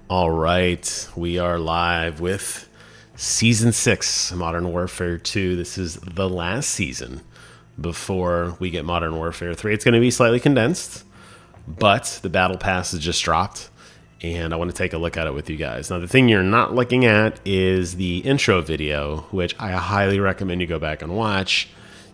All right, we are live with Season 6, Modern Warfare 2. This is the last season before we get Modern Warfare 3. It's going to be slightly condensed, but the Battle Pass has just dropped, and I want to take a look at it with you guys. Now, the thing you're not looking at is the intro video, which I highly recommend you go back and watch.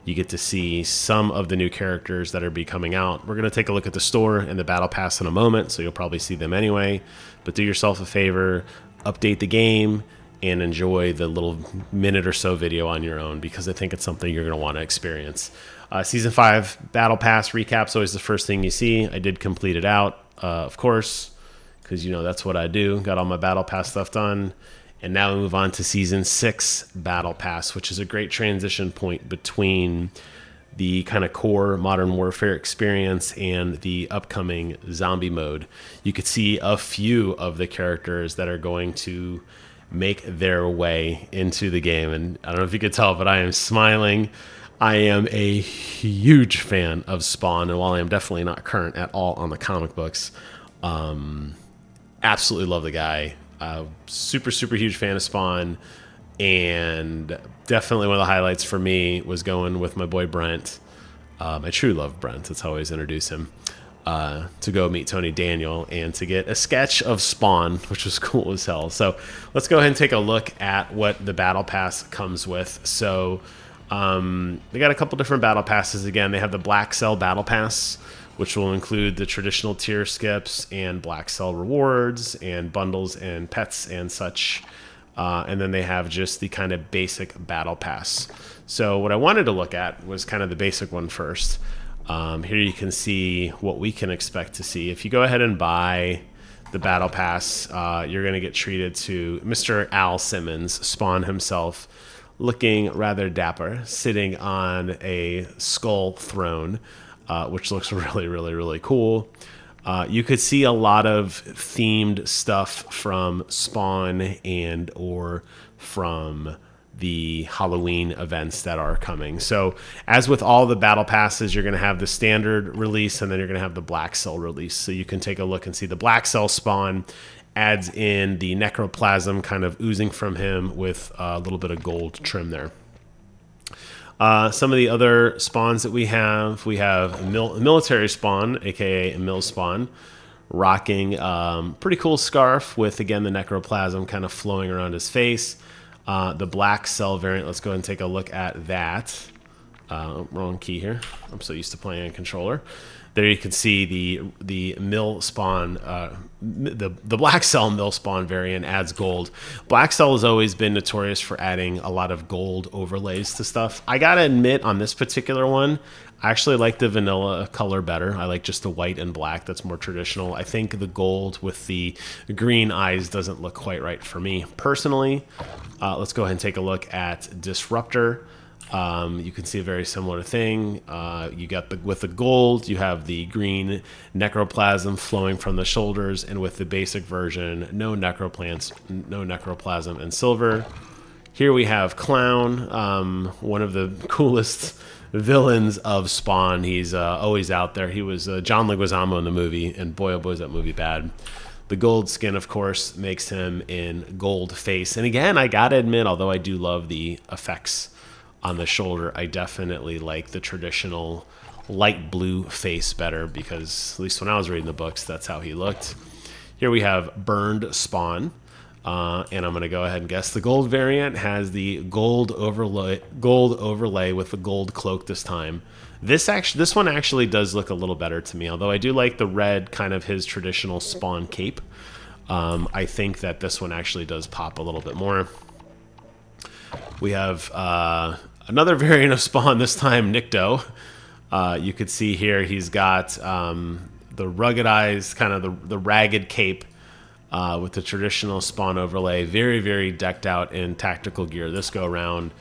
You get to see some of the new characters that are be coming out. We're going to take a look at the store and the Battle Pass in a moment, so you'll probably see them anyway. But do yourself a favor, update the game, and enjoy the little minute or so video on your own, because I think it's something you're going to want to experience. Season 5 Battle Pass recap's always the first thing you see. I did complete it out, of course, because, that's what I do. Got all my Battle Pass stuff done. And now we move on to Season 6 Battle Pass, which is a great transition point between the kind of core Modern Warfare experience and the upcoming zombie mode. You could see a few of the characters that are going to make their way into the game. And I don't know if you could tell, but I am smiling. I am a huge fan of Spawn, and while I am definitely not current at all on the comic books, absolutely love the guy. Super huge fan of Spawn, and definitely one of the highlights for me was going with my boy Brent. I truly love Brent. That's how I always introduce him. To go meet Tony Daniel and to get a sketch of Spawn, which was cool as hell. So let's go ahead and take a look at what the Battle Pass comes with. So they got a couple different Battle Passes. Again, they have the Black Cell Battle Pass, which will include the traditional tier skips and Black Cell rewards and bundles and pets and such. And then they have just the kind of basic Battle Pass. So what I wanted to look at was kind of the basic one first. Here you can see what we can expect to see. If you go ahead and buy the Battle Pass, you're going to get treated to Mr. Al Simmons, Spawn himself, looking rather dapper, sitting on a skull throne. Which looks really cool. You could see a lot of themed stuff from Spawn and or from the Halloween events that are coming. So as with all the Battle Passes, you're going to have the standard release, and then you're going to have the Black Cell release. So you can take a look and see the Black Cell Spawn adds in the necroplasm kind of oozing from him with a little bit of gold trim there. Some of the other spawns that we have military spawn, aka Mill Spawn, rocking pretty cool scarf with, again, the necroplasm kind of flowing around his face. The Black Cell variant, let's go ahead and take a look at that. Wrong key here. I'm so used to playing on controller. There you can see the Mill Spawn, the Black Cell Mill Spawn variant adds gold. Black Cell has always been notorious for adding a lot of gold overlays to stuff. I gotta admit, on this particular one, I actually like the vanilla color better. I like just the white and black. That's more traditional. I think the gold with the green eyes doesn't look quite right for me personally. Let's go ahead and take a look at Disruptor. You can see a very similar thing. You got with the gold, you have the green necroplasm flowing from the shoulders, and with the basic version, no necroplasm and silver. Here we have Clown, one of the coolest villains of Spawn. He's always out there. He was John Leguizamo in the movie, and boy, oh boy, is that movie bad. The gold skin, of course, makes him in gold face. And again, I gotta admit, although I do love the effects on the shoulder, I definitely like the traditional light blue face better, because at least when I was reading the books, that's how he looked. Here we have Burned Spawn, and I'm going to go ahead and guess the gold variant has the gold overlay with the gold cloak this time. This one actually does look a little better to me, although I do like the red, kind of his traditional Spawn cape. I think that this one actually does pop a little bit more. We have another variant of Spawn, this time Nikto. You could see here he's got the ruggedized, kind of the ragged cape with the traditional Spawn overlay. Very decked out in tactical gear this go around.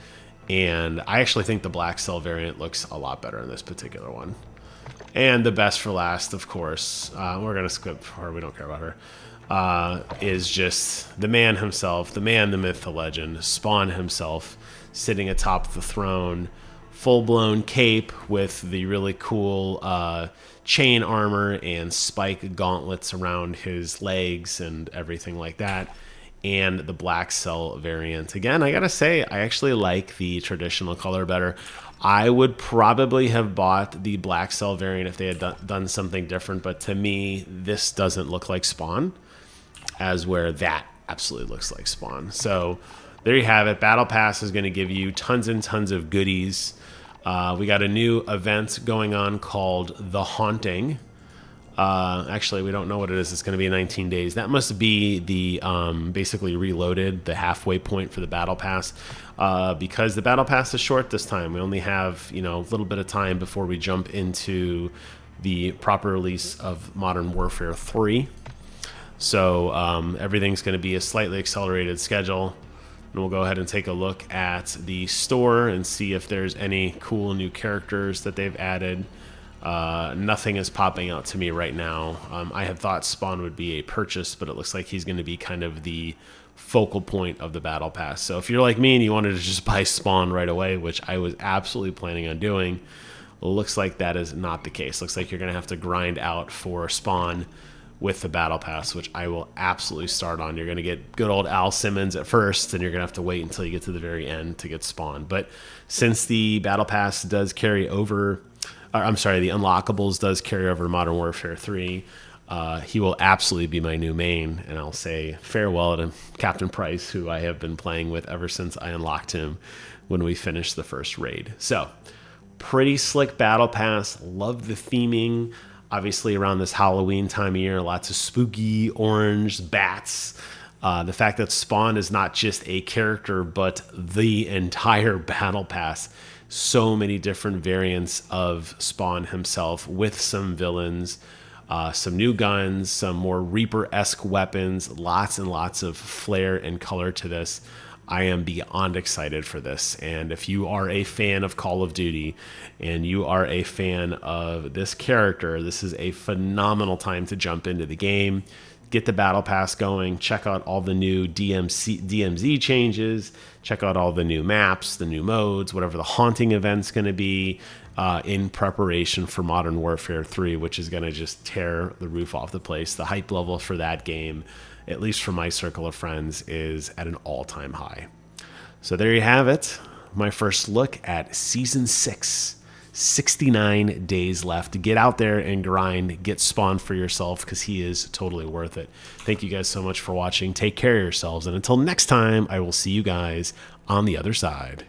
And I actually think the Black Cell variant looks a lot better in this particular one. And the best for last, of course, we're going to skip her, we don't care about her, is just the man himself, the man, the myth, the legend, Spawn himself, sitting atop the throne, full-blown cape with the really cool chain armor and spike gauntlets around his legs and everything like that, and the black cell variant. Again, I gotta say, I actually like the traditional color better. I would probably have bought the black cell variant if they had done something different, but to me, this doesn't look like Spawn, as where that absolutely looks like Spawn. So there you have it. Battle Pass is going to give you tons and tons of goodies. We got a new event going on called The Haunting. Actually, we don't know what it is. It's going to be 19 days. That must be the basically reloaded, the halfway point for the Battle Pass. Because the Battle Pass is short this time. We only have, a little bit of time before we jump into the proper release of Modern Warfare 3. So everything's going to be a slightly accelerated schedule. And we'll go ahead and take a look at the store and see if there's any cool new characters that they've added. Nothing is popping out to me right now. I had thought Spawn would be a purchase, but it looks like he's going to be kind of the focal point of the Battle Pass. So if you're like me and you wanted to just buy Spawn right away, which I was absolutely planning on doing, looks like that is not the case. Looks like you're going to have to grind out for Spawn with the Battle Pass, which I will absolutely start on. You're going to get good old Al Simmons at first, and you're going to have to wait until you get to the very end to get Spawn. But since the Battle Pass does carry over, the unlockables does carry over to Modern Warfare 3, he will absolutely be my new main, and I'll say farewell to Captain Price, who I have been playing with ever since I unlocked him when we finished the first raid. So, pretty slick Battle Pass. Love the theming. Obviously, around this Halloween time of year, lots of spooky orange bats. The fact that Spawn is not just a character, but the entire Battle Pass. So many different variants of Spawn himself with some villains, some new guns, some more Reaper-esque weapons, lots and lots of flair and color to this. I am beyond excited for this. And if you are a fan of Call of Duty and you are a fan of this character, this is a phenomenal time to jump into the game. Get the Battle Pass going. Check out all the new DMZ changes. Check out all the new maps, the new modes, whatever the haunting event's going to be in preparation for Modern Warfare 3, which is going to just tear the roof off the place. The hype level for that game, at least for my circle of friends, is at an all-time high. So there you have it. My first look at Season 6. 69 days left. Get out there and grind. Get Spawn for yourself because he is totally worth it. Thank you guys so much for watching. Take care of yourselves. And until next time, I will see you guys on the other side.